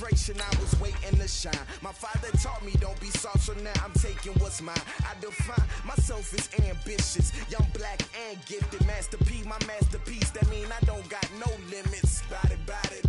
I was waiting to shine. My father taught me don't be soft, so now I'm taking what's mine. I define myself as ambitious, young, black, and gifted. Master P, my masterpiece. That mean I don't got no limits. Bout it,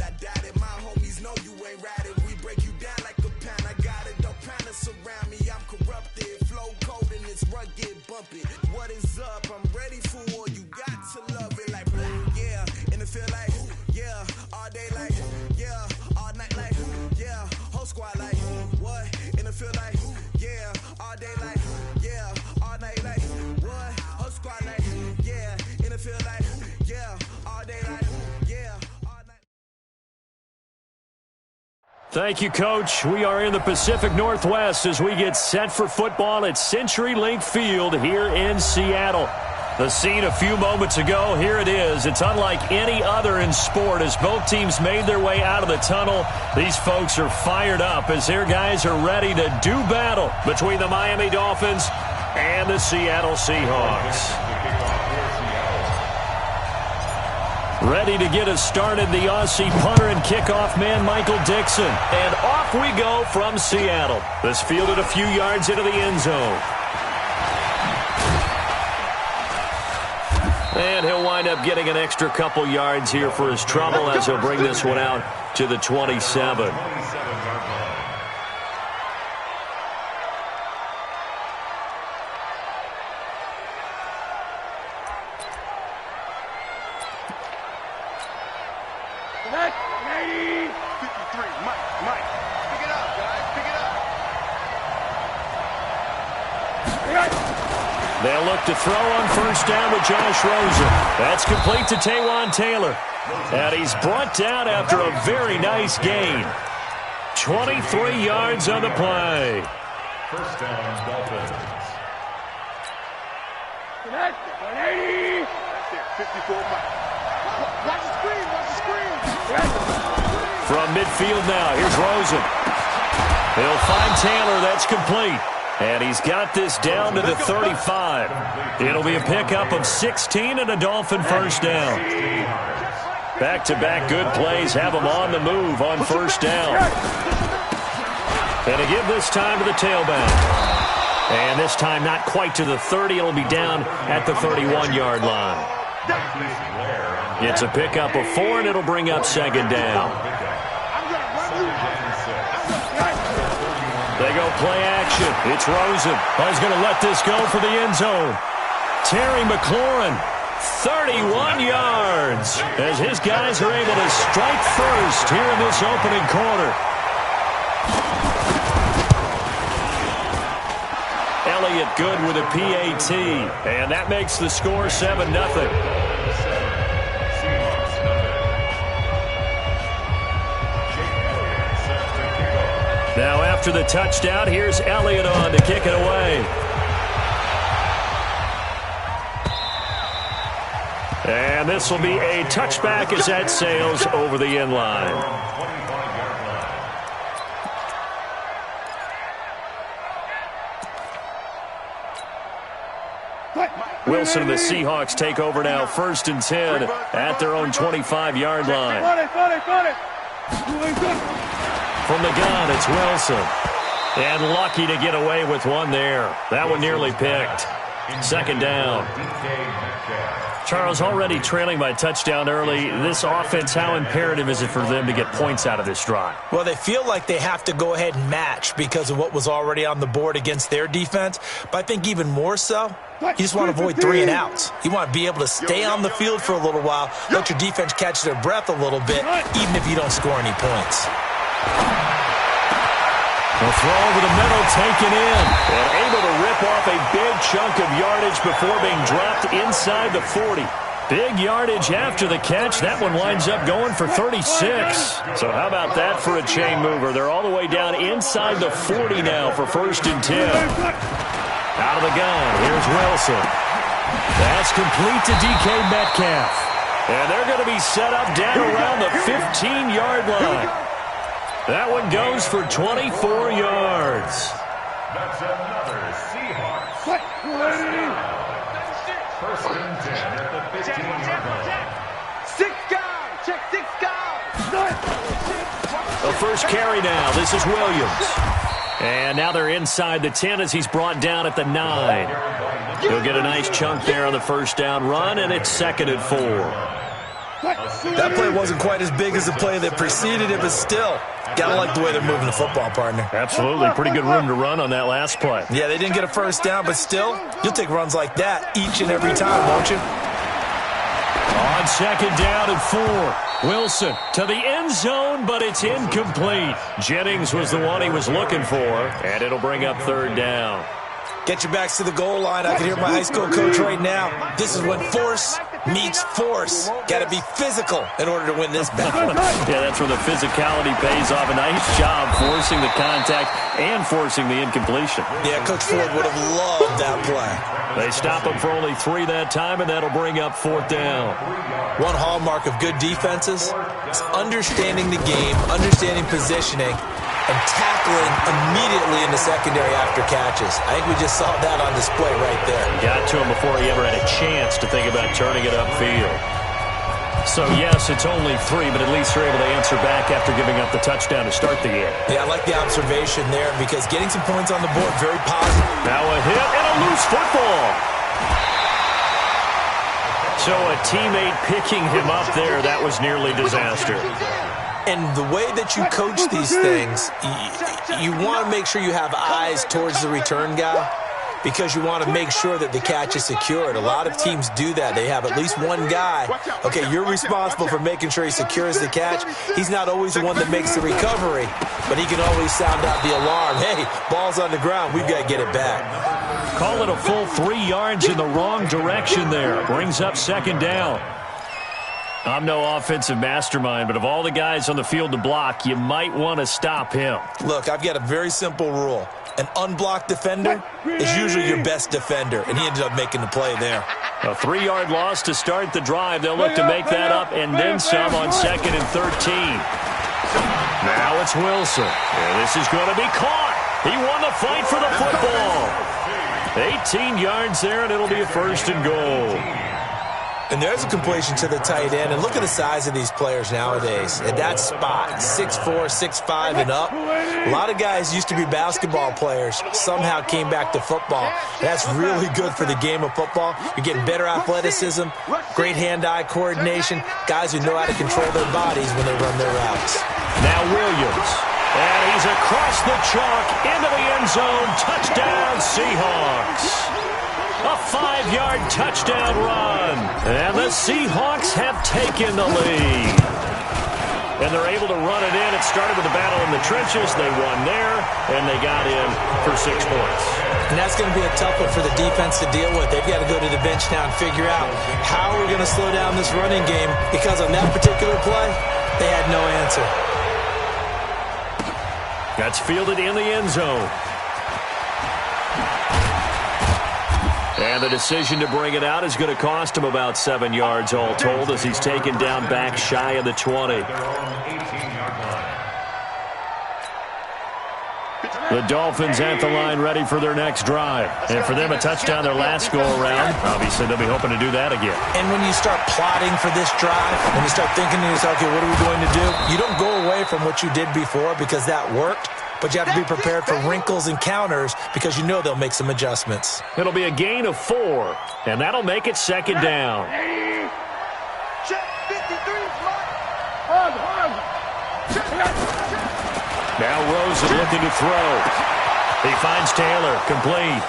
I doubt it. My homies know you ain't ratted. We break you down like a pound. I got it, don't pound to surround me. I'm corrupted, flow cold and it's rugged, bumpy. What is up? I'm ready for war. You got to love it like yeah, and it feel like yeah, all day like yeah, all night like yeah, whole squad like what? And it feel like yeah, all day like yeah, all night like what? Whole squad like yeah, and it feel like yeah, all day like yeah, all night. Thank you, Coach. We are in the Pacific Northwest as we get set for football at CenturyLink Field here in Seattle. The scene a few moments ago, here it is. It's unlike any other in sport as both teams made their way out of the tunnel. These folks are fired up as their guys are ready to do battle between the Miami Dolphins and the Seattle Seahawks. Ready to get us started, the Aussie punter and kickoff man, Michael Dixon. And off we go from Seattle. This fielded a few yards into the end zone. And he'll wind up getting an extra couple yards here for his trouble as he'll bring this one out to the 27. They'll look to throw on first down with Josh Rosen. That's complete to Taywan Taylor. And he's brought down after a very nice gain. 23 yards on the play. First down, Dolphins. 180. 54. Watch the screen, watch the screen. From midfield now, here's Rosen. He'll find Taylor, that's complete. And he's got this down to the 35. It'll be a pickup of 16 and a Dolphin first down. Back-to-back good plays have them on the move on first down. And to give this time to the tailback. And this time not quite to the 30. It'll be down at the 31-yard line. It's a pickup of 4, and it'll bring up second down. They go play action. It's Rosen. He's going to let this go for the end zone. Terry McLaurin, 31 yards, as his guys are able to strike first here in this opening quarter. Elliott good with a PAT, and that makes the score 7-0. Now after the touchdown, here's Elliott on to kick it away. And this will be a touchback as that sails over the end line. Wilson and the Seahawks take over now, 1st and 10 at their own 25-yard line. From the gun, it's Wilson. And lucky to get away with one there. That one nearly picked. Second down. Charles, already trailing by touchdown early. This offense, how imperative is it for them to get points out of this drive? Well, they feel like they have to go ahead and match because of what was already on the board against their defense. But I think even more so, you just want to avoid 3 and outs. You want to be able to stay on the field for a little while, let your defense catch their breath a little bit, even if you don't score any points. The throw over the middle taken in. And able to rip off a big chunk of yardage before being dropped inside the 40. Big yardage after the catch. That one winds up going for 36. So how about that for a chain mover? They're all the way down inside the 40 now for 1st and 10. Out of the gun, here's Wilson. That's complete to DK Metcalf. And they're going to be set up down around the 15-yard line. That one goes for 24 yards. That's another Seahawks. 1st and 10 at the 15-yard line. 6 guys. Check 6 guys. A first carry now. This is Williams. And now they're inside the 10 as he's brought down at the 9. He'll get a nice chunk there on the first down run, and it's 2nd and 4. That play wasn't quite as big as the play that preceded it, but still, gotta like the way they're moving the football, partner. Absolutely. Pretty good room to run on that last play. Yeah, they didn't get a first down, but still, you'll take runs like that each and every time, won't you? On 2nd down and 4. Wilson to the end zone, but it's incomplete. Jennings was the one he was looking for, and it'll bring up 3rd down. Get your backs to the goal line. I can hear my high school coach right now. This is when force meets force. Got to be physical in order to win this battle. Yeah, that's where the physicality pays off. A nice job forcing the contact and forcing the incompletion. Yeah, Coach Ford would have loved that play. They stop him for only 3 that time, and that'll bring up 4th down. One hallmark of good defenses is understanding the game, understanding positioning, and tackling immediately in the secondary after catches. I think we just saw that on display right there. Got to him before he ever had a chance to think about turning it upfield. So, yes, it's only 3, but at least they're able to answer back after giving up the touchdown to start the game. Yeah, I like the observation there because getting some points on the board, very positive. Now a hit and a loose football. So a teammate picking him up there, that was nearly disaster. And the way that you coach these things, you want to make sure you have eyes towards the return guy because you want to make sure that the catch is secured. A lot of teams do that. They have at least one guy. Okay, you're responsible for making sure he secures the catch. He's not always the one that makes the recovery, but he can always sound out the alarm. Hey, ball's on the ground. We've got to get it back. Call it a full 3 yards in the wrong direction there. Brings up 2nd down. I'm no offensive mastermind, but of all the guys on the field to block, you might want to stop him. Look, I've got a very simple rule. An unblocked defender is usually your best defender, and he ended up making the play there. A 3-yard loss to start the drive. They'll look to make that up and then some on 2nd and 13. Now it's Wilson. And this is going to be caught. He won the fight for the football. 18 yards there, and it'll be a 1st and goal. And there's a completion to the tight end. And look at the size of these players nowadays. At that spot, 6'4", 6'5", and up. A lot of guys used to be basketball players, somehow came back to football. And that's really good for the game of football. You're getting better athleticism, great hand-eye coordination, guys who know how to control their bodies when they run their routes. Now Williams. And he's across the chalk into the end zone. Touchdown, Seahawks. A 5-yard touchdown run. And the Seahawks have taken the lead. And they're able to run it in. It started with a battle in the trenches. They won there, and they got in for 6 points. And that's going to be a tough one for the defense to deal with. They've got to go to the bench now and figure out how we're going to slow down this running game because on that particular play, they had no answer. That's fielded in the end zone. And the decision to bring it out is going to cost him about 7 yards all told as he's taken down back shy of the 20. The Dolphins at the line ready for their next drive. And for them, a touchdown their last go-around. Obviously, they'll be hoping to do that again. And when you start plotting for this drive, when you start thinking to yourself, okay, what are we going to do? You don't go away from what you did before because that worked. But you have to be prepared for wrinkles and counters because you know they'll make some adjustments. It'll be a gain of 4, and that'll make it 2nd down. Now Rosen looking to throw. He finds Taylor, complete.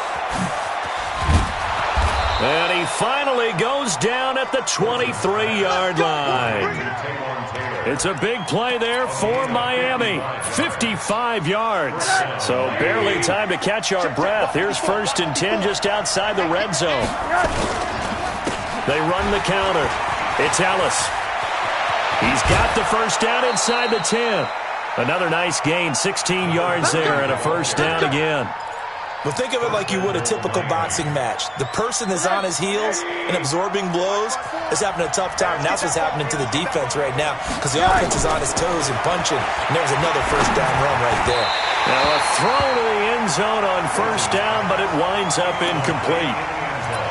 And he finally goes down at the 23-yard line. It's a big play there for Miami. 55 yards. So barely time to catch our breath. Here's 1st and 10 just outside the red zone. They run the counter. It's Ellis. He's got the 1st down inside the 10. Another nice gain, 16 yards there, and a 1st down again. Well, think of it like you would a typical boxing match. The person that's on his heels and absorbing blows is having a tough time. And that's what's happening to the defense right now because the offense is on his toes and punching. And there's another 1st down run right there. Now a throw to the end zone on 1st down, but it winds up incomplete.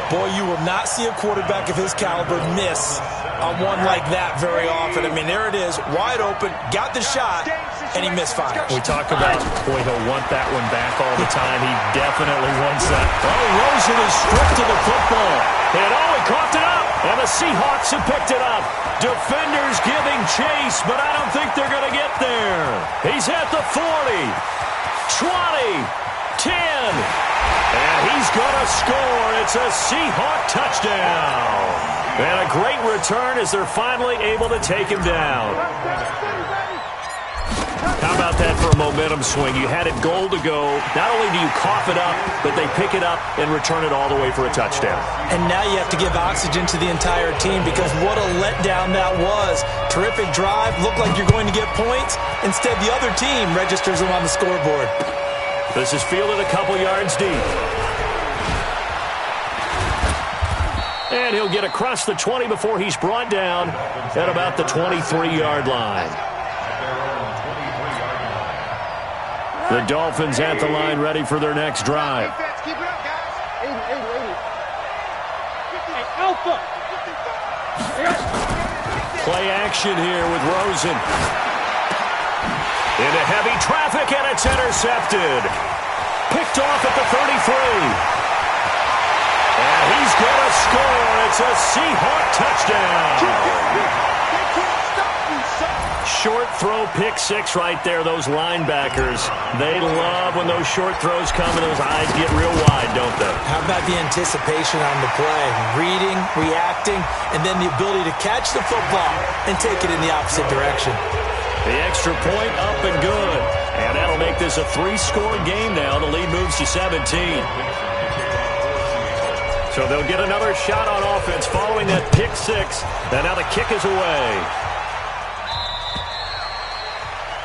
Boy, you will not see a quarterback of his caliber miss on one like that very often. I mean, there it is, wide open, got the shot, and he misfired. We talk about, boy, he'll want that one back all the time. He definitely wants that. Oh, Rosen is stripped to the football. And oh, he coughed it up. And the Seahawks have picked it up. Defenders giving chase, but I don't think they're going to get there. He's at the 40, 20, 10. And he's going to score. It's a Seahawk touchdown. And a great return as they're finally able to take him down. How about that for a momentum swing? You had it goal to go. Not only do you cough it up, but they pick it up and return it all the way for a touchdown. And now you have to give oxygen to the entire team because what a letdown that was. Terrific drive. Looked like you're going to get points. Instead, the other team registers them on the scoreboard. This is fielded a couple yards deep. And he'll get across the 20 before he's brought down at about the 23-yard line. The Dolphins at the line ready for their next drive. Keep it up, guys. 80. Alpha. Play action here with Rosen. Into heavy traffic, and it's intercepted. Picked off at the 33. And he's going to score. It's a Seahawk touchdown. Short throw, pick six right there. Those linebackers, they love when those short throws come and those eyes get real wide, don't they? How about the anticipation on the play? Reading, reacting, and then the ability to catch the football and take it in the opposite direction. The extra point up and good. And that'll make this a 3-score game now. The lead moves to 17. So they'll get another shot on offense following that pick six. And now the kick is away.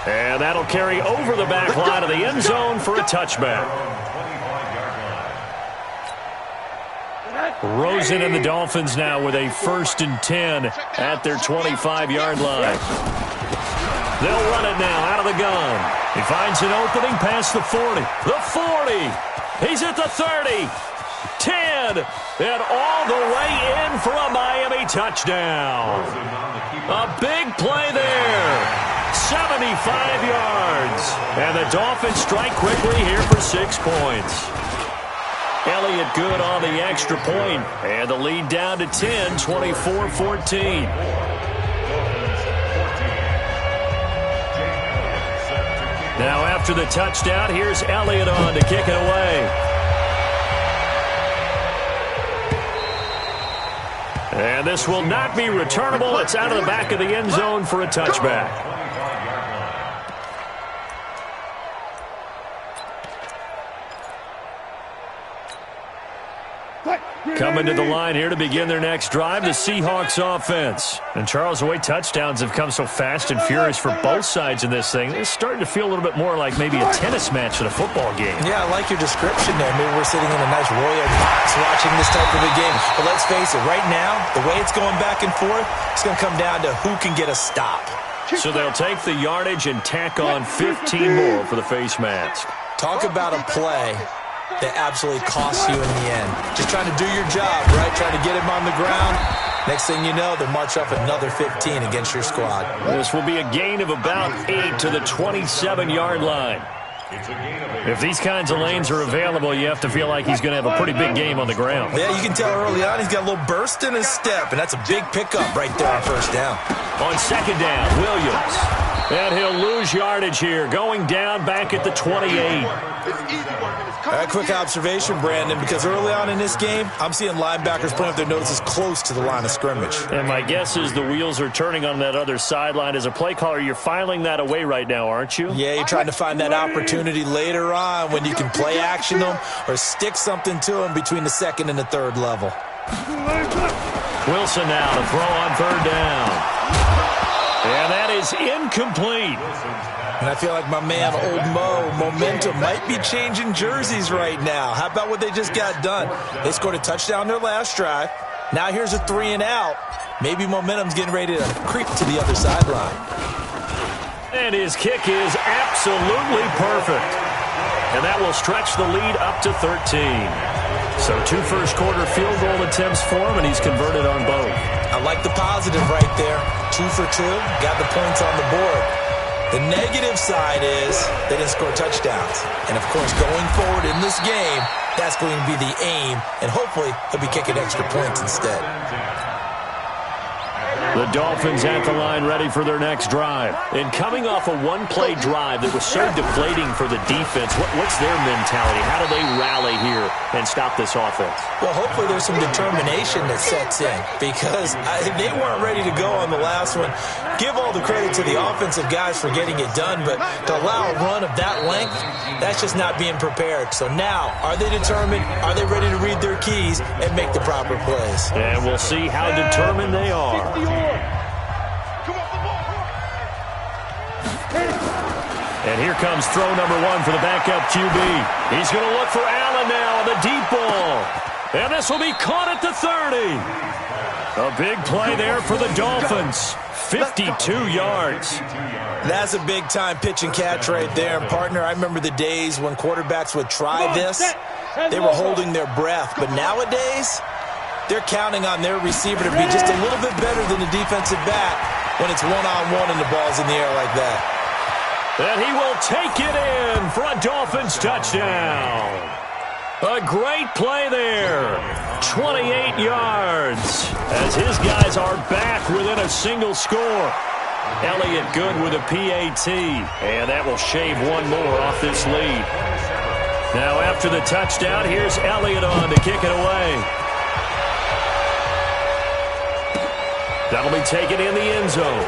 And that'll carry over the back line of the end zone for a touchback. Rosen and the Dolphins now with a 1st and 10 at their 25-yard line. They'll run it now out of the gun. He finds an opening past the 40. The 40. He's at the 30. 10. And all the way in for a Miami touchdown. A big play there. 75 yards. And the Dolphins strike quickly here for 6 points. Elliott good on the extra point. And the lead down to 10, 24-14. Now after the touchdown, here's Elliott on to kick it away. And this will not be returnable. It's out of the back of the end zone for a touchback. Coming to the line here to begin their next drive, the Seahawks offense. And Charles, the way touchdowns have come so fast and furious for both sides in this thing, it's starting to feel a little bit more like maybe a tennis match than a football game. Yeah, I like your description there. Maybe we're sitting in a nice royal box watching this type of a game. But let's face it, right now, the way it's going back and forth, it's going to come down to who can get a stop. So they'll take the yardage and tack on 15 more for the face mask. Talk about a play that absolutely costs you in the end. Just trying to do your job, right? Trying to get him on the ground. Next thing you know, they march up another 15 against your squad. This will be a gain of about 8 to the 27-yard line. If these kinds of lanes are available, you have to feel like he's going to have a pretty big game on the ground. Yeah, you can tell early on he's got a little burst in his step, and that's a big pickup right there on first down. On second down, Williams. And he'll lose yardage here, going down back at the 28. A quick observation, Brandon, because early on in this game, I'm seeing linebackers putting up their noses close to the line of scrimmage. And my guess is the wheels are turning on that other sideline. As a play caller, you're filing that away right now, aren't you? Yeah, you're trying to find that opportunity later on when you can play action them or stick something to them between the second and the third level. Wilson now to throw on third down. And that is incomplete. And I feel like my man, Old Mo, momentum might be changing jerseys right now. How about what they just got done? They scored a touchdown their last drive. Now here's a 3 and out. Maybe momentum's getting ready to creep to the other sideline. And his kick is absolutely perfect. And that will stretch the lead up to 13. So 2 first-quarter field goal attempts for him, and he's converted on both. I like the positive right there. 2 for 2, got the points on the board. The negative side is they didn't score touchdowns. And, of course, going forward in this game, that's going to be the aim, and hopefully he'll be kicking extra points instead. The Dolphins at the line ready for their next drive. And coming off a one-play drive that was so deflating for the defense, what's their mentality? How do they rally here and stop this offense? Well, hopefully there's some determination that sets in because they weren't ready to go on the last one. Give all the credit to the offensive guys for getting it done, but to allow a run of that length, that's just not being prepared. So now, are they determined? Are they ready to read their keys and make the proper plays? And we'll see how determined they are. And here comes throw number 1 for the backup QB. He's going to look for Allen now on the deep ball. And this will be caught at the 30. A big play there for the Dolphins. 52 yards. That's a big-time pitch and catch right there. And, partner, I remember the days when quarterbacks would try this. They were holding their breath. But nowadays, they're counting on their receiver to be just a little bit better than the defensive back when it's one-on-one and the ball's in the air like that. And he will take it in for a Dolphins touchdown. A great play there. 28 yards as his guys are back within a single score. Elliott good with a PAT. And that will shave one more off this lead. Now after the touchdown, here's Elliott on to kick it away. That'll be taken in the end zone.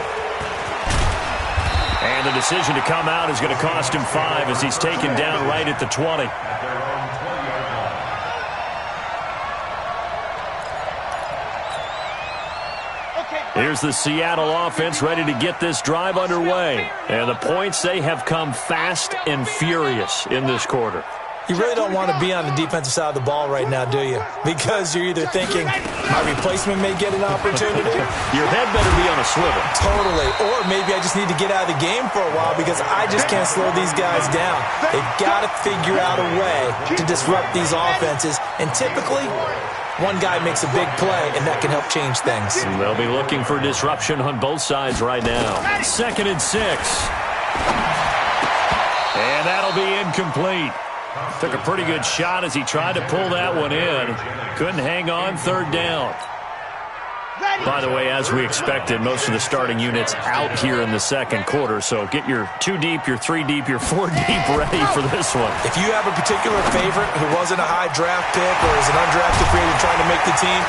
And the decision to come out is going to cost him 5 as he's taken down right at the 20. Here's the Seattle offense ready to get this drive underway. And the points, they have come fast and furious in this quarter. You really don't want to be on the defensive side of the ball right now, do you? Because you're either thinking, my replacement may get an opportunity. Your head better be on a swivel. Totally. Or maybe I just need to get out of the game for a while because I just can't slow these guys down. They've got to figure out a way to disrupt these offenses. And typically, one guy makes a big play, and that can help change things. They'll be looking for disruption on both sides right now. 2nd and 6. And that'll be incomplete. Took a pretty good shot as he tried to pull that one in. Couldn't hang on, 3rd down. By the way, as we expected, most of the starting units out here in the second quarter. So get your 2 deep, your 3 deep, your 4 deep ready for this one. If you have a particular favorite who wasn't a high draft pick or is an undrafted free agent trying to make the team,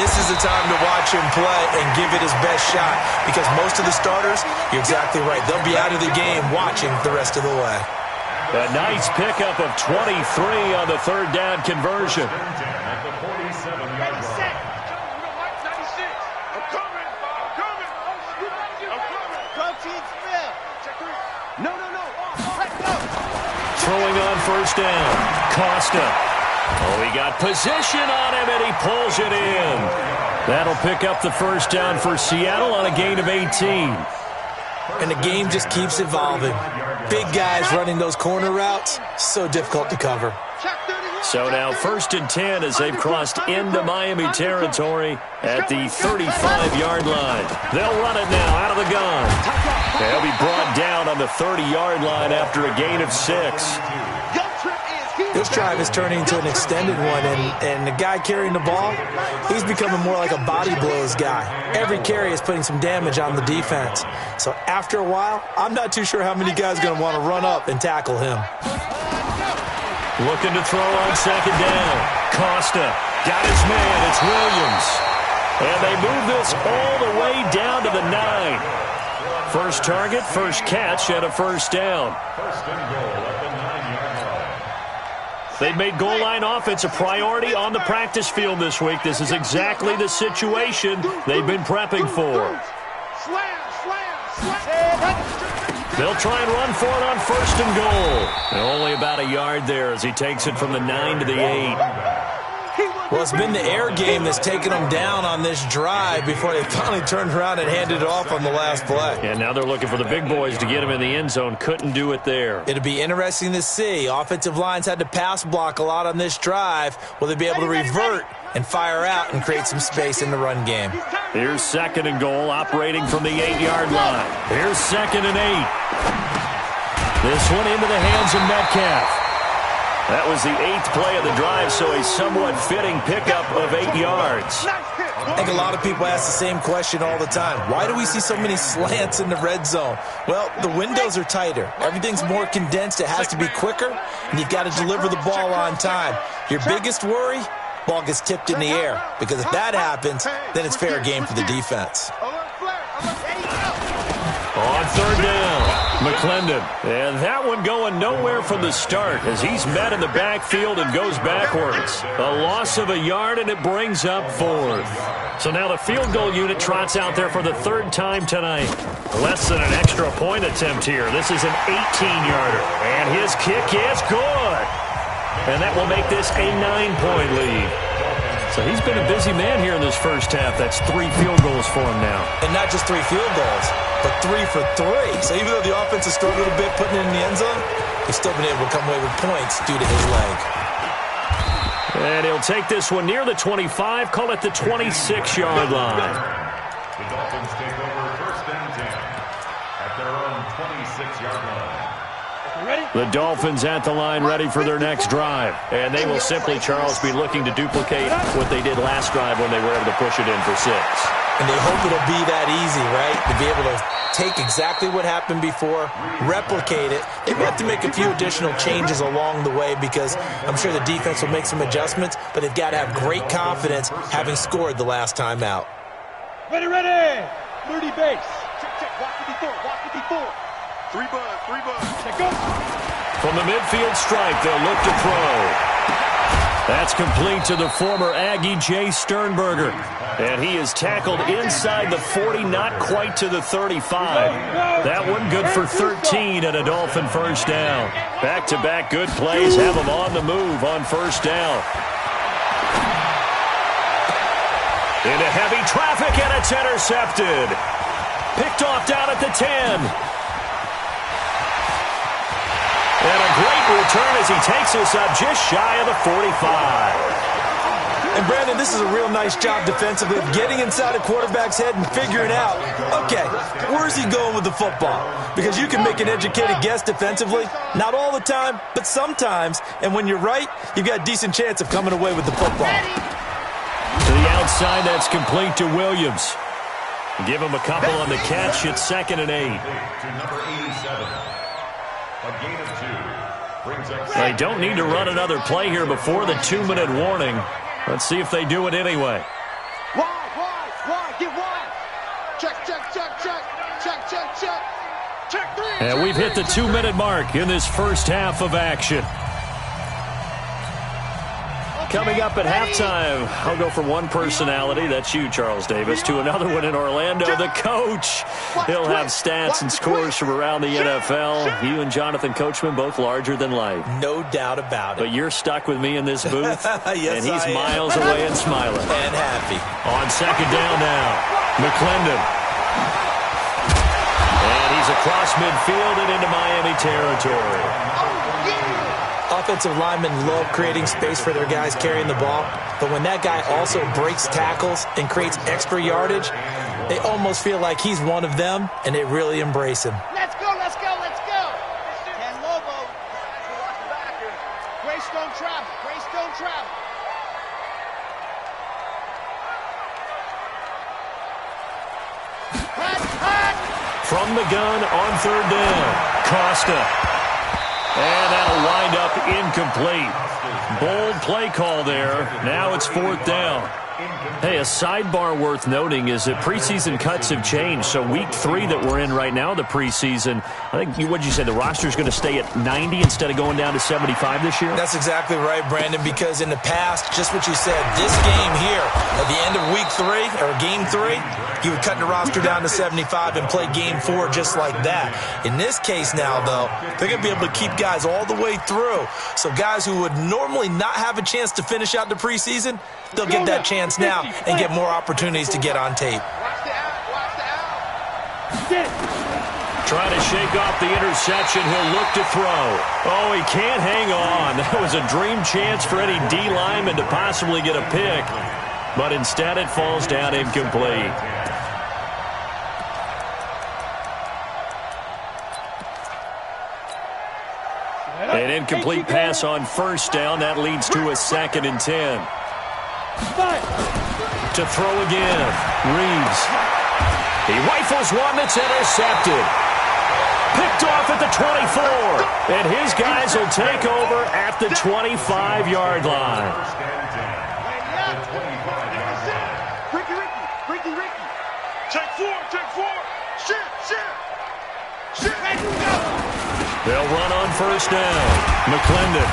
this is the time to watch him play and give it his best shot. Because most of the starters, you're exactly right, they'll be out of the game watching the rest of the way. A nice pickup of 23 on the 3rd down conversion. Throwing on 1st down. Costa. Oh, he got position on him, and he pulls it in. That'll pick up the 1st down for Seattle on a gain of 18. And the game just keeps evolving. Big guys running those corner routes, so difficult to cover. So now 1st and 10 as they've crossed into Miami territory at the 35-yard line. They'll run it now out of the gun. They'll be brought down on the 30-yard line after a gain of 6. This drive is turning into an extended one, and the guy carrying the ball, he's becoming more like a body blows guy. Every carry is putting some damage on the defense. So after a while, I'm not too sure how many guys are going to want to run up and tackle him. Looking to throw on 2nd down. Costa got his man. It's Williams. And they move this all the way down to the 9. First target, first catch, and a 1st down. They've made goal line offense a priority on the practice field this week. This is exactly the situation they've been prepping for. They'll try and run for it on 1st and goal. And only about a yard there as he takes it from the 9 to the 8. Well, it's been the air game that's taken them down on this drive before they finally turned around and handed it off on the last play. And now they're looking for the big boys to get him in the end zone. Couldn't do it there. It'll be interesting to see. Offensive lines had to pass block a lot on this drive. Will they be able to revert and fire out and create some space in the run game? Here's 2nd and goal, operating from the 8-yard line. Here's 2nd and 8. This one into the hands of Metcalf. That was the 8th play of the drive, so a somewhat fitting pickup of 8 yards. I think a lot of people ask the same question all the time. Why do we see so many slants in the red zone? Well, the windows are tighter. Everything's more condensed. It has to be quicker, and you've got to deliver the ball on time. Your biggest worry? Ball gets tipped in the air, because if that happens, then it's fair game for the defense. On 3rd down, McClendon. And that one going nowhere from the start as he's met in the backfield and goes backwards. A loss of a yard, and it brings up 4th. So now the field goal unit trots out there for the 3rd time tonight. Less than an extra point attempt here. This is an 18-yarder. And his kick is good. And that will make this a 9-point lead. So he's been a busy man here in this first half. That's 3 field goals for him now. And not just 3 field goals, but 3 for 3. So even though the offense has struggled a bit putting it in the end zone, he's still been able to come away with points due to his leg. And he'll take this one near the 25, call it the 26-yard line. The Dolphins take over 1st and 10 at their own 26-yard line. The Dolphins at the line, ready for their next drive. And they will simply, Charles, be looking to duplicate what they did last drive when they were able to push it in for 6. And they hope it'll be that easy, right? To be able to take exactly what happened before, replicate it. They have to make a few additional changes along the way because I'm sure the defense will make some adjustments, but they've got to have great confidence having scored the last time out. Ready, 30 base. Check, walk 54. 3 buds. Check up. From the midfield stripe, they'll look to throw. That's complete to the former Aggie, Jay Sternberger. And he is tackled inside the 40, not quite to the 35. That one good for 13 and a Dolphin 1st down. Back-to-back good plays have him on the move on 1st down. Into heavy traffic, and it's intercepted. Picked off down at the 10. And a great return as he takes us up just shy of the 45. And, Brandon, this is a real nice job defensively of getting inside a quarterback's head and figuring out, okay, where's he going with the football? Because you can make an educated guess defensively, not all the time, but sometimes. And when you're right, you've got a decent chance of coming away with the football. To the outside, that's complete to Williams. Give him a couple on the catch. It's 2nd and 8. To number 87. A gain of 2 brings up. They don't need to run another play here before the 2-minute warning. Let's see if they do it anyway. Wide, get wide. Check. Check 3. And we've hit the 2-minute mark in this first half of action. Coming up at halftime, I'll go from one personality, that's you, Charles Davis, to another one in Orlando, the coach. He'll have stats and scores from around the NFL. You and Jonathan Coachman, both larger than life. No doubt about it. But you're stuck with me in this booth, yes, and he's miles away and smiling. And happy. On 2nd down now, McClendon. And he's across midfield and into Miami territory. Offensive linemen love creating space for their guys carrying the ball, but when that guy also breaks tackles and creates extra yardage, they almost feel like he's one of them, and they really embrace him. Let's go. Ken Lobo. Watch the back here. Greystone travel. From the gun on 3rd down, Costa. And that'll wind up incomplete. Bold play call there. Now it's 4th down. Hey, a sidebar worth noting is that preseason cuts have changed. So week 3 that we're in right now, the preseason, I think, what'd you say, the roster's going to stay at 90 instead of going down to 75 this year? That's exactly right, Brandon, because in the past, just what you said, this game here, at the end of week 3, or game 3, you would cut the roster down to 75 and play game 4 just like that. In this case now, though, they're going to be able to keep guys all the way through. So guys who would normally not have a chance to finish out the preseason, they'll get that chance now and get more opportunities to get on tape. Watch the out. Watch the out. Trying to shake off the interception. He'll look to throw. Oh, he can't hang on. That was a dream chance for any D lineman to possibly get a pick. But instead it falls down incomplete. An incomplete pass on first down. That leads to a 2nd and 10. To throw again. Reeves. He rifles one that's intercepted. Picked off at the 24. And his guys will take over at the 25-yard line. Ricky. Take 4. Shit. They'll run on first down. McClendon.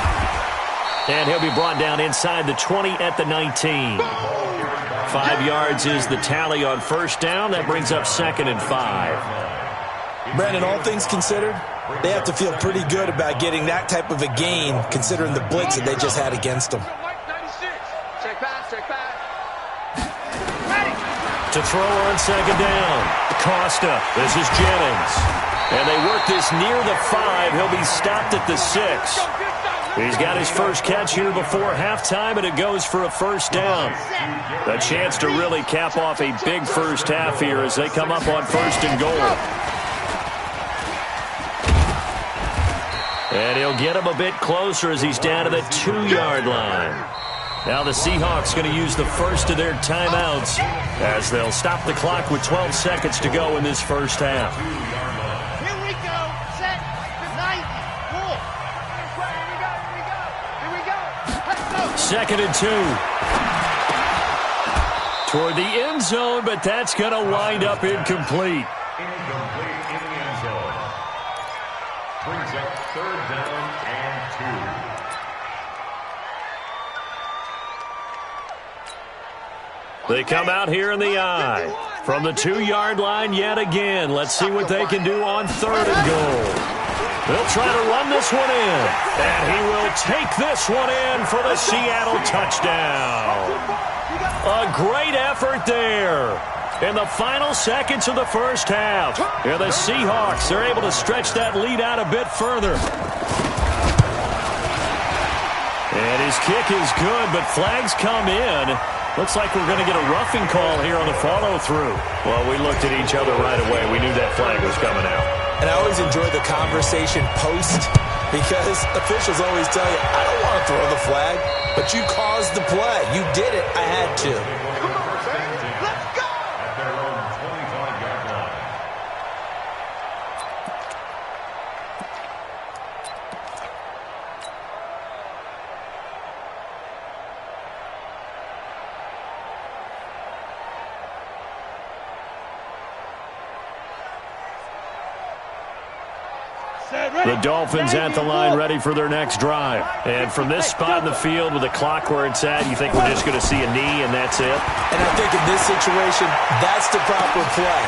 And he'll be brought down inside the 20 at the 19. 5 yards is the tally on first down. That brings up 2nd and 5. Brandon, all things considered, they have to feel pretty good about getting that type of a gain considering the blitz that they just had against them. Check pass. To throw on 2nd down. Costa. This is Jennings. And they work this near the 5. He'll be stopped at the 6. He's got his first catch here before halftime, and it goes for a first down. A chance to really cap off a big first half here as they come up on 1st and goal. And he'll get him a bit closer as he's down to the 2-yard line. Now the Seahawks going to use the first of their timeouts as they'll stop the clock with 12 seconds to go in this first half. Here we go. Set. 90. Pull. Here we go. Let's go. 2nd and 2. Toward the end zone, but that's going to wind up incomplete. Incomplete in the end zone. Brings up 3rd down and 2. They come out here in the eye. From the 2-yard line yet again. Let's see what they can do on 3rd and goal. They'll try to run this one in. And he will take this one in for the Seattle touchdown. A great effort there. In the final seconds of the first half. And the Seahawks are able to stretch that lead out a bit further. And his kick is good, but flags come in. Looks like we're going to get a roughing call here on the follow-through. Well, we looked at each other right away. We knew that flag was coming out. And I always enjoy the conversation post because officials always tell you, I don't want to throw the flag, but you caused the play. You did it. I had to. Come on, baby. Let's go. At their own 25-yard line. The Dolphins at the line ready for their next drive. And from this spot in the field with the clock where it's at, you think we're just going to see a knee and that's it? And I think in this situation, that's the proper play.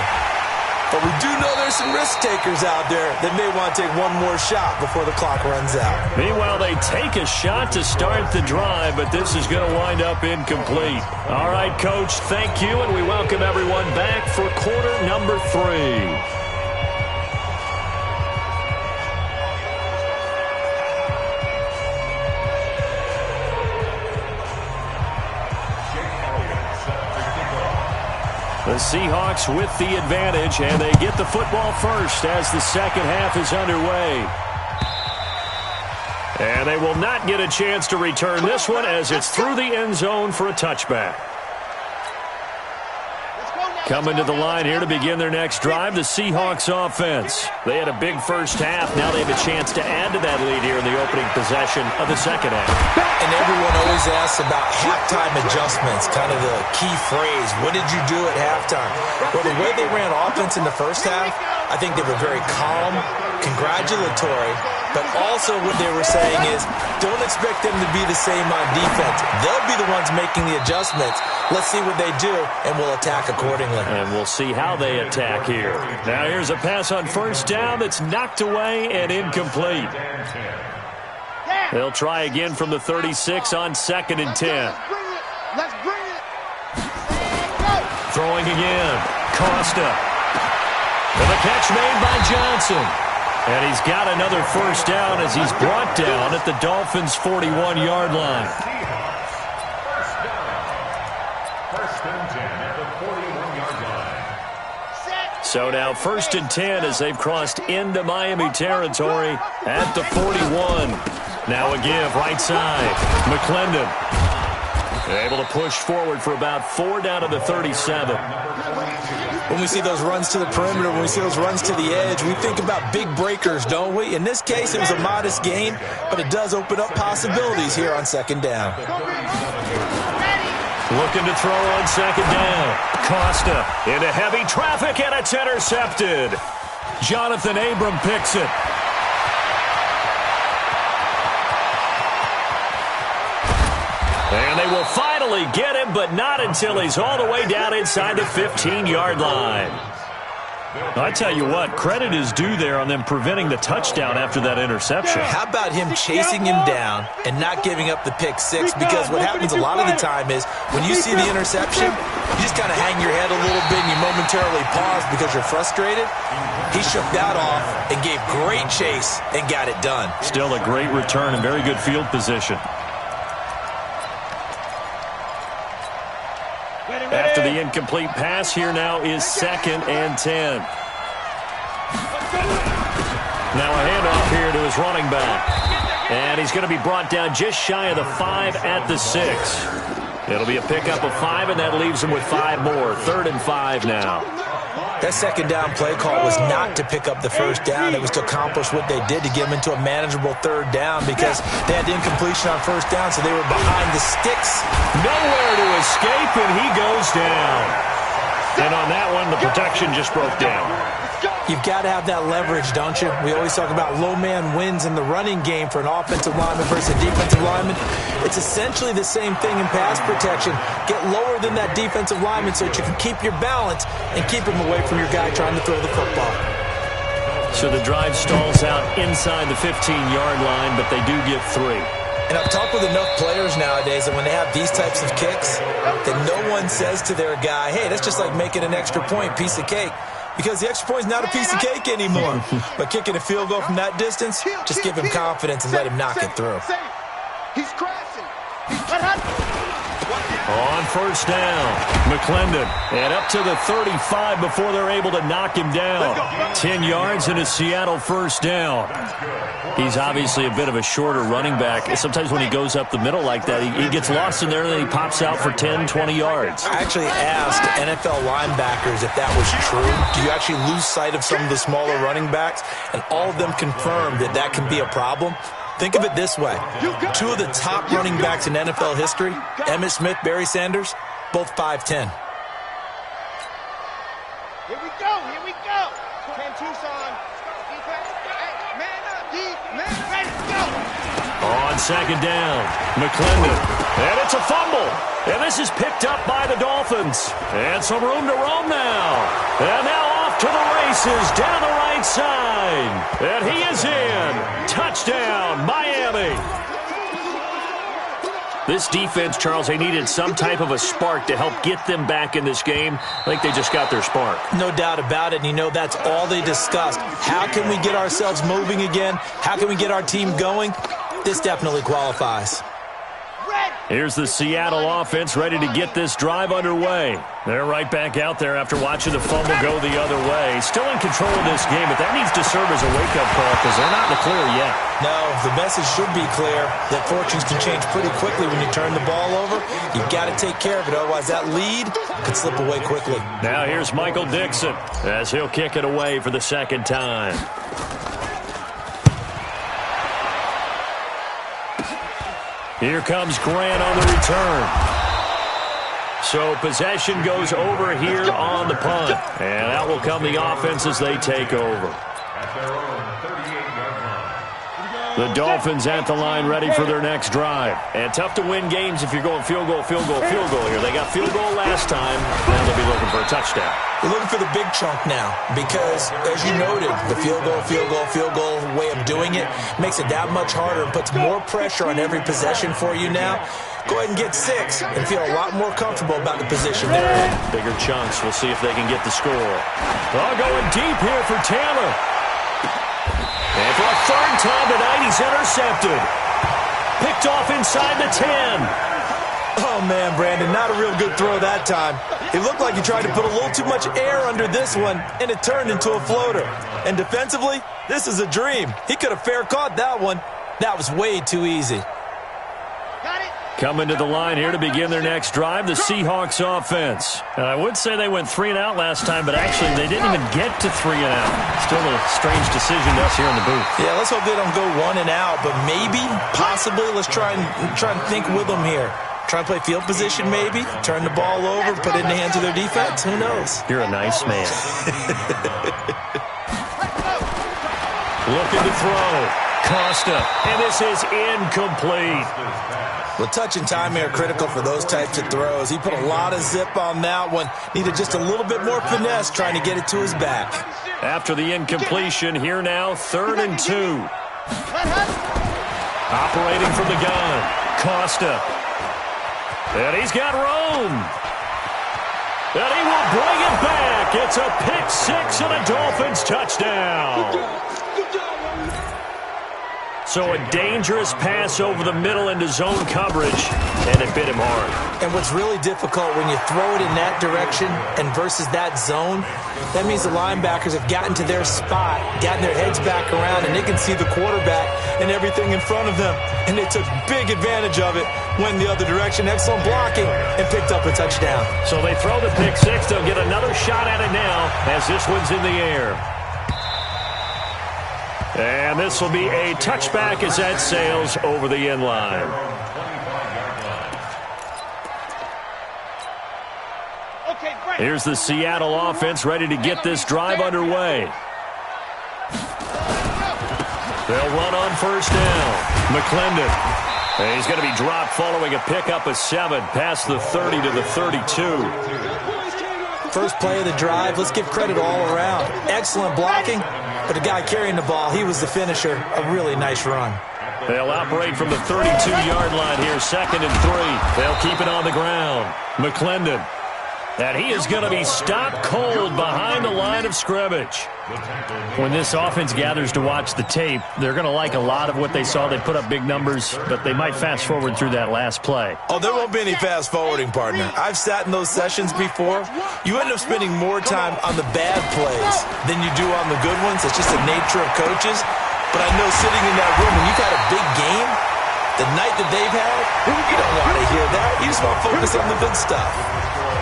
But we do know there's some risk takers out there that may want to take one more shot before the clock runs out. Meanwhile, they take a shot to start the drive, but this is going to wind up incomplete. All right, Coach, thank you, and we welcome everyone back for quarter number 3. The Seahawks with the advantage, and they get the football first as the second half is underway. And they will not get a chance to return this one as it's through the end zone for a touchback. Coming to the line here to begin their next drive, the Seahawks offense. They had a big first half. Now they have a chance to add to that lead here in the opening possession of the second half. And everyone always asks about halftime adjustments, kind of the key phrase. What did you do at halftime? Well, the way they ran offense in the first half, I think they were very calm, congratulatory, but also what they were saying is don't expect them to be the same on defense. They'll be the ones making the adjustments. Let's see what they do, and we'll attack accordingly. And we'll see how they attack here. Now here's a pass on first down that's knocked away and incomplete. They'll try again from the 36 on 2nd and 10. Let's bring it. Throwing again. Costa. And the catch made by Johnson. And he's got another first down as he's brought down at the Dolphins' 41-yard line. First and 10 at the 41-yard line. So now 1st and 10 as they've crossed into Miami territory at the 41. Now a give right side. McClendon able to push forward for about 4 down to the 37. When we see those runs to the perimeter, when we see those runs to the edge, we think about big breakers, don't we? In this case, it was a modest gain, but it does open up possibilities here on 2nd down. Looking to throw on 2nd down. Costa into heavy traffic, and it's intercepted. Jonathan Abram picks it. And they will finally get him, but not until he's all the way down inside the 15-yard line. I tell you what, credit is due there on them preventing the touchdown after that interception. How about him chasing him down and not giving up the pick six? Because what happens a lot of the time is when you see the interception, you just kind of hang your head a little bit and you momentarily pause because you're frustrated. He shook that off and gave great chase and got it done. Still a great return and very good field position. After the incomplete pass, here now is 2nd and 10. Now a handoff here to his running back. And he's going to be brought down just shy of the 5 at the 6. It'll be a pickup of 5, and that leaves him with 5 more. 3rd and 5 now. That 2nd down play call was not to pick up the first down. It was to accomplish what they did to get them into a manageable 3rd down because they had the incompletion on first down, so they were behind the sticks. Nowhere to escape, and he goes down. And on that one, the protection just broke down. You've got to have that leverage, don't you? We always talk about low man wins in the running game for an offensive lineman versus a defensive lineman. It's essentially the same thing in pass protection. Get lower than that defensive lineman so that you can keep your balance and keep him away from your guy trying to throw the football. So the drive stalls out inside the 15-yard line, but they do get 3. And I've talked with enough players nowadays that when they have these types of kicks, that no one says to their guy, hey, that's just like making an extra point, piece of cake. Because the extra point is not a piece of cake anymore. But kicking a field goal from that distance, just give him confidence and let him knock it through. He's crashing. On first down, McClendon, and up to the 35 before they're able to knock him down. 10 yards and a Seattle first down. He's obviously a bit of a shorter running back. Sometimes when he goes up the middle like that, he gets lost in there and then he pops out for 10, 20 yards. I actually asked NFL linebackers if that was true. Do you actually lose sight of some of the smaller running backs? And all of them confirmed that that can be a problem. Think of it this way. 2 of the top running backs in NFL history, Emmitt Smith, Barry Sanders, both 5'10". Here we go. Here we go. Ken Tucson. Defense. Man up. Man ready to go. On 2nd down, McClendon. And it's a fumble. And this is picked up by the Dolphins. And some room to roam now. And now off to the races down the right side. And he is in. Touchdown, Miami. This defense, Charles, they needed some type of a spark to help get them back in this game. I think they just got their spark. No doubt about it. And you know that's all they discussed. How can we get ourselves moving again? How can we get our team going? This definitely qualifies. Here's the Seattle offense ready to get this drive underway. They're right back out there after watching the fumble go the other way. Still in control of this game, but that needs to serve as a wake-up call because they're not in the clear yet. No, the message should be clear that fortunes can change pretty quickly when you turn the ball over. You've got to take care of it, otherwise that lead could slip away quickly. Now here's Michael Dixon as he'll kick it away for the second time. Here comes Grant on the return. So possession goes over here on the punt. And that will come the offense as they take over. At their own 38-yard line. The Dolphins at the line ready for their next drive. And tough to win games if you're going field goal, field goal, field goal here. They got field goal last time. Now they'll be looking for a touchdown. They're looking for the big chunk now because, as you noted, the field goal way of doing it makes it that much harder and puts more pressure on every possession for you now. Go ahead and get 6 and feel a lot more comfortable about the position they're in. Bigger chunks. We'll see if they can get the score. Oh, going deep here for Taylor. And for a third time tonight, he's intercepted. Picked off inside the 10. Oh, man, Brandon, not a real good throw that time. It looked like he tried to put a little too much air under this one, and it turned into a floater. And defensively, this is a dream. He could have fair caught that one. That was way too easy. Coming to the line here to begin their next drive, the Seahawks offense. And I would say they went 3 and out last time, but actually they didn't even get to 3 and out. Still a strange decision to us here in the booth. Yeah, let's hope they don't go 1 and out, but maybe, possibly, let's try and think with them here. Try and play field position maybe, turn the ball over, put it in the hands of their defense. Who knows? You're a nice man. Looking to throw. Costa, and this is incomplete. Well, touch and time are critical for those types of throws. He put a lot of zip on that one. Needed just a little bit more finesse trying to get it to his back. After the incompletion, here now, 3rd and 2. Operating from the gun, Costa. And he's got room. And he will bring it back. It's a pick 6 and a Dolphins touchdown. So a dangerous pass over the middle into zone coverage, and it bit him hard. And what's really difficult when you throw it in that direction and versus that zone, that means the linebackers have gotten to their spot, gotten their heads back around, and they can see the quarterback and everything in front of them. And they took big advantage of it, went the other direction, excellent blocking, and picked up a touchdown. So they throw the pick 6. They'll get another shot at it now as this one's in the air. And this will be a touchback as that sails over the end line. Here's the Seattle offense ready to get this drive underway. They'll run on 1st down. McClendon. And he's going to be dropped following a pickup of 7 past the 30 to the 32. First play of the drive, let's give credit all around. Excellent blocking. But the guy carrying the ball, he was the finisher. A really nice run. They'll operate from the 32-yard line here, 2nd and 3. They'll keep it on the ground. McClendon. And he is going to be stopped cold behind the line of scrimmage. When this offense gathers to watch the tape, they're going to like a lot of what they saw. They put up big numbers, but they might fast forward through that last play. Oh, there won't be any fast forwarding, partner. I've sat in those sessions before. You end up spending more time on the bad plays than you do on the good ones. It's just the nature of coaches. But I know sitting in that room, when you've had a big game, the night that they've had, you don't want to hear that. You just want to focus on the good stuff.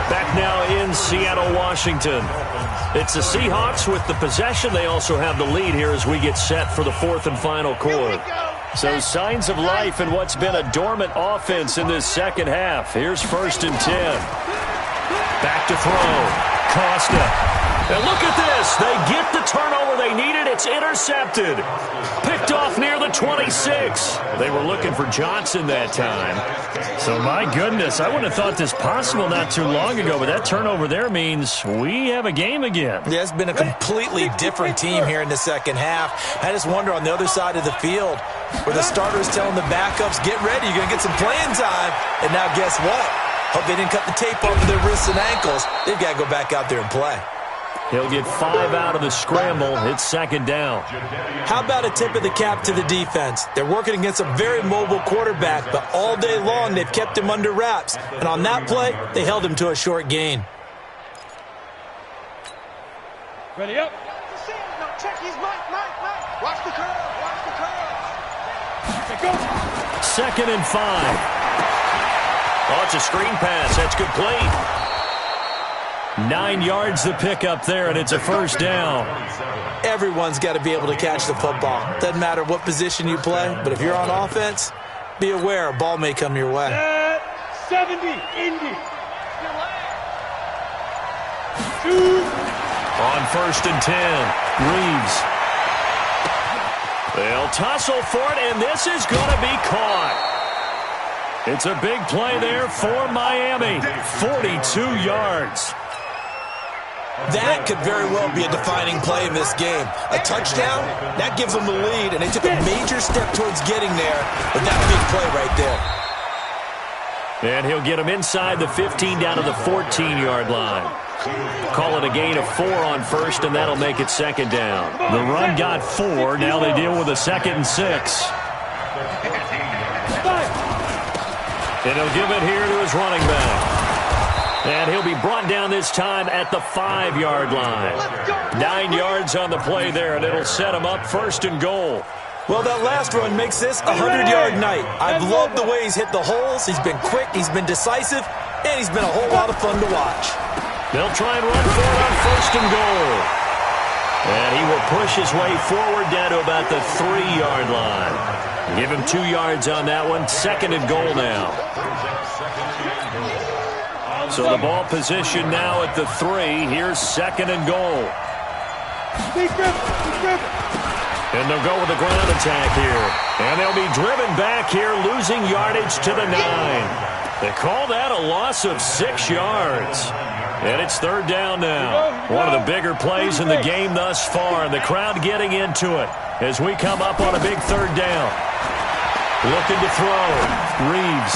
Back now in Seattle, Washington. It's the Seahawks with the possession. They also have the lead here as we get set for the 4th and final quarter. So signs of life in what's been a dormant offense in this second half. Here's 1st and 10. Back to throw. Costa. And look at this. They get the turnover they needed. It's intercepted. Picked off near the 26. They were looking for Johnson that time. So, my goodness, I wouldn't have thought this possible not too long ago, but that turnover there means we have a game again. Yeah, it's been a completely different team here in the second half. I just wonder on the other side of the field where the starters telling the backups, get ready, you're going to get some playing time. And now guess what? Hope they didn't cut the tape off of their wrists and ankles. They've got to go back out there and play. He'll get 5 out of the scramble. It's second down. How about a tip of the cap to the defense? They're working against a very mobile quarterback, but all day long they've kept him under wraps. And on that play, they held him to a short gain. Ready up. No, check his Mike. Watch the curve. Go. Second and 5. Oh, it's a screen pass. That's complete. 9 yards the pickup there, and it's a first down. Everyone's got to be able to catch the football. Doesn't matter what position you play, but if you're on offense, be aware a ball may come your way. 70, Indy. 2. On first and 10, Reeves. They'll tussle for it, and this is going to be caught. It's a big play there for Miami. 42 yards. That could very well be a defining play in this game. A touchdown, that gives them the lead, and they took a major step towards getting there with that big play right there. And he'll get him inside the 15 down to the 14-yard line. Call it a gain of 4 on first, and that'll make it second down. The run got 4. Now they deal with a 2nd and 6. And he'll give it here to his running back. And he'll be brought down this time at the 5-yard line. 9 yards on the play there, and it'll set him up first and goal. Well, that last run makes this a 100-yard night. I've loved the way he's hit the holes. He's been quick, he's been decisive, and he's been a whole lot of fun to watch. They'll try and run for it on first and goal. And he will push his way forward down to about the 3-yard line. Give him 2 yards on that one. Second and goal now. So the ball position now at the 3. Here's second and goal. And they'll go with a ground attack here. And they'll be driven back here, losing yardage to the 9. They call that a loss of 6 yards. And it's third down now. One of the bigger plays in the game thus far, and the crowd getting into it as we come up on a big third down. Looking to throw. Reeves.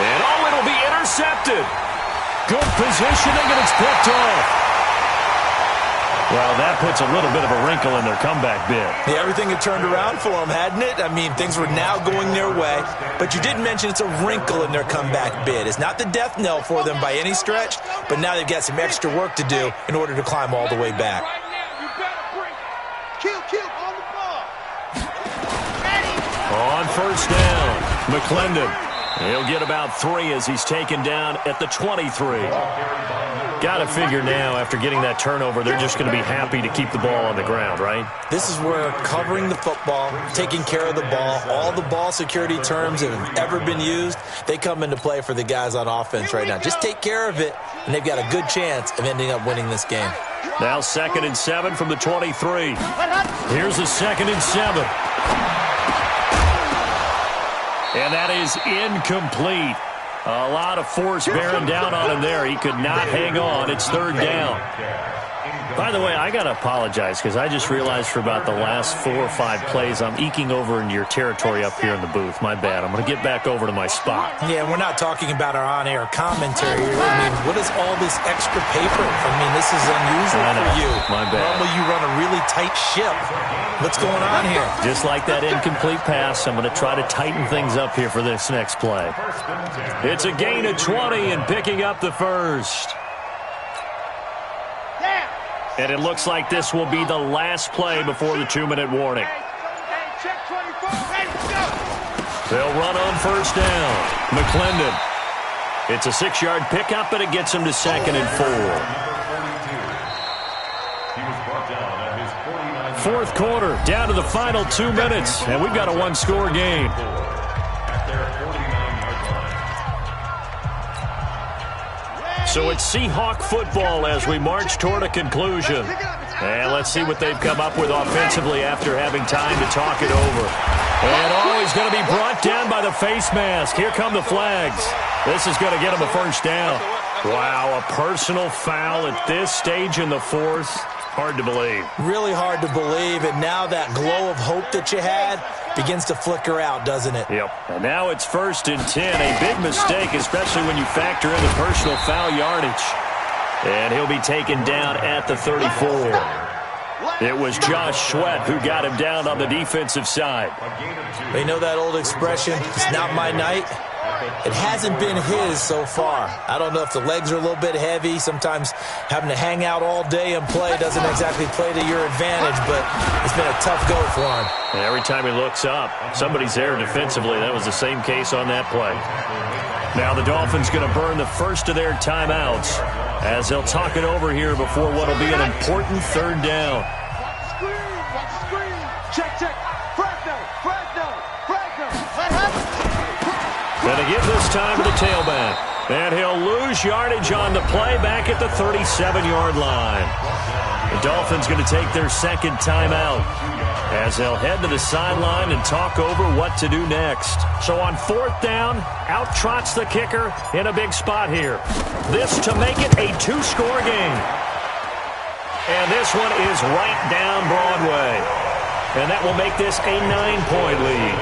And it'll be intercepted. Good positioning, and it's picked off. Well, that puts a little bit of a wrinkle in their comeback bid. Yeah, everything had turned around for them, hadn't it? I mean, things were now going their way. But you did mention it's a wrinkle in their comeback bid. It's not the death knell for them by any stretch, but now they've got some extra work to do in order to climb all the way back. On the ball. On first down, McClendon. He'll get about 3 as he's taken down at the 23. Got to figure now, after getting that turnover, they're just going to be happy to keep the ball on the ground, right? This is where covering the football, taking care of the ball, all the ball security terms that have ever been used, they come into play for the guys on offense right now. Just take care of it, and they've got a good chance of ending up winning this game. Now 2nd and 7 from the 23. Here's a 2nd and 7. And that is incomplete. A lot of force bearing down on him there. He could not hang on. It's third down. By the way, I got to apologize because I just realized for about the last 4 or 5 plays, I'm eking over into your territory up here in the booth. My bad. I'm going to get back over to my spot. Yeah, we're not talking about our on-air commentary. I mean, what is all this extra paper? I mean, this is unusual for you. My bad. Normally you run a really tight ship. What's going on here? Just like that incomplete pass, I'm going to try to tighten things up here for this next play. It's a gain of 20 and picking up the first. And it looks like this will be the last play before the 2-minute warning. They'll run on first down. McClendon. It's a 6-yard pickup, and it gets him to 2nd and 4. Fourth quarter, down to the final 2 minutes, and we've got a 1-score game. So it's Seahawk football as we march toward a conclusion. And let's see what they've come up with offensively after having time to talk it over. And he's going to be brought down by the face mask. Here come the flags. This is going to get him a first down. Wow, a personal foul at this stage in the fourth. Hard to believe. Really hard to believe, and now that glow of hope that you had begins to flicker out, doesn't it? Yep. And now it's 1st and 10. A big mistake, especially when you factor in the personal foul yardage. And he'll be taken down at the 34. It was Josh Sweat who got him down on the defensive side. They know that old expression, it's not my night. It hasn't been his so far. I don't know if the legs are a little bit heavy. Sometimes having to hang out all day and play doesn't exactly play to your advantage, but it's been a tough go for him. And every time he looks up, somebody's there defensively. That was the same case on that play. Now the Dolphins going to burn the first of their timeouts as they'll talk it over here before what will be an important third down. Watch the screen. Check. Fresno. Going to give this time to the tailback. And he'll lose yardage on the play back at the 37-yard line. The Dolphins going to take their second timeout as they'll head to the sideline and talk over what to do next. So on fourth down, out trots the kicker in a big spot here. This to make it a two-score game. And this one is right down Broadway. And that will make this a 9-point lead.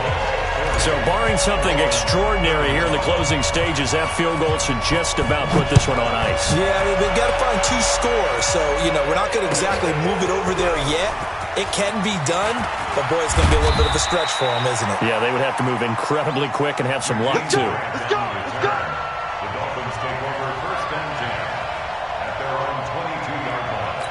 So barring something extraordinary here in the closing stages, that field goal should just about put this one on ice. Yeah, they've got to find two scores. So, we're not going to exactly move it over there yet. It can be done, but, boy, it's going to be a little bit of a stretch for them, isn't it? Yeah, they would have to move incredibly quick and have some luck, too. Let's go. The Dolphins take over first and 10 at their own 22-yard line.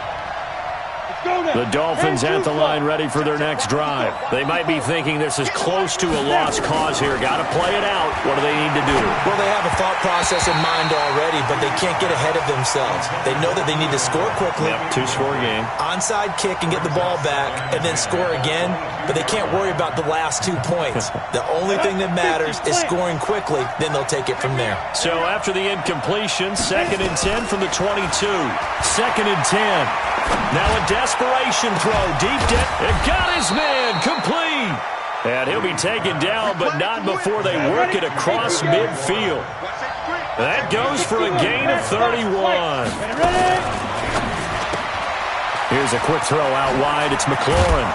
The Dolphins at the line ready for their next drive. They might be thinking this is close to a lost cause here. Got to play it out. What do they need to do? Well, they have a thought process in mind already, but they can't get ahead of themselves. They know that they need to score quickly. Yep, two-score game. Onside kick and get the ball back and then score again, but they can't worry about the last 2 points. The only thing that matters is scoring quickly, then they'll take it from there. So after the incompletion, 2nd and 10 from the 22. 2nd and 10. Now a desperation throw deep down. It got his man complete. And he'll be taken down, but not before they work it across midfield. That goes for a gain of 31. Here's a quick throw out wide. It's McLaurin.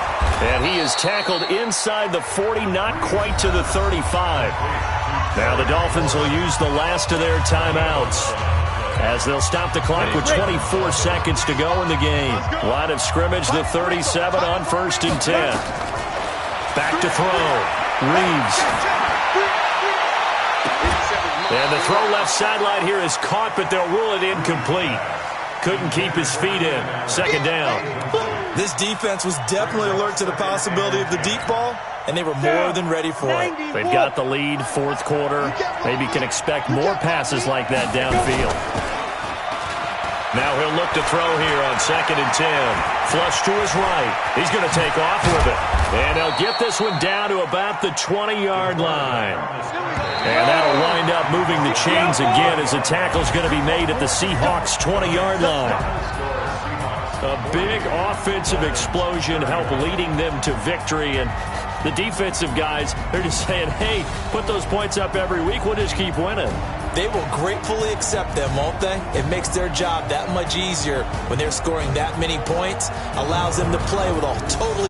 And he is tackled inside the 40, not quite to the 35. Now the Dolphins will use the last of their timeouts as they'll stop the clock with 24 seconds to go in the game. Line of scrimmage, the 37 on 1st and 10. Back to throw. Reeves. And the throw left sideline here is caught, but they'll rule it incomplete. Couldn't keep his feet in. 2nd down. This defense was definitely alert to the possibility of the deep ball, and they were more than ready for it. They've got the lead, 4th quarter. Maybe can expect more passes like that downfield. Now he'll look to throw here on 2nd and 10. Flush to his right. He's going to take off with it. And they'll get this one down to about the 20-yard line. And that'll wind up moving the chains again as the tackle's going to be made at the Seahawks' 20-yard line. A big offensive explosion helped leading them to victory. And the defensive guys, they're just saying, hey, put those points up every week. We'll just keep winning. They will gratefully accept them, won't they? It makes their job that much easier when they're scoring that many points. Allows them to play with a totally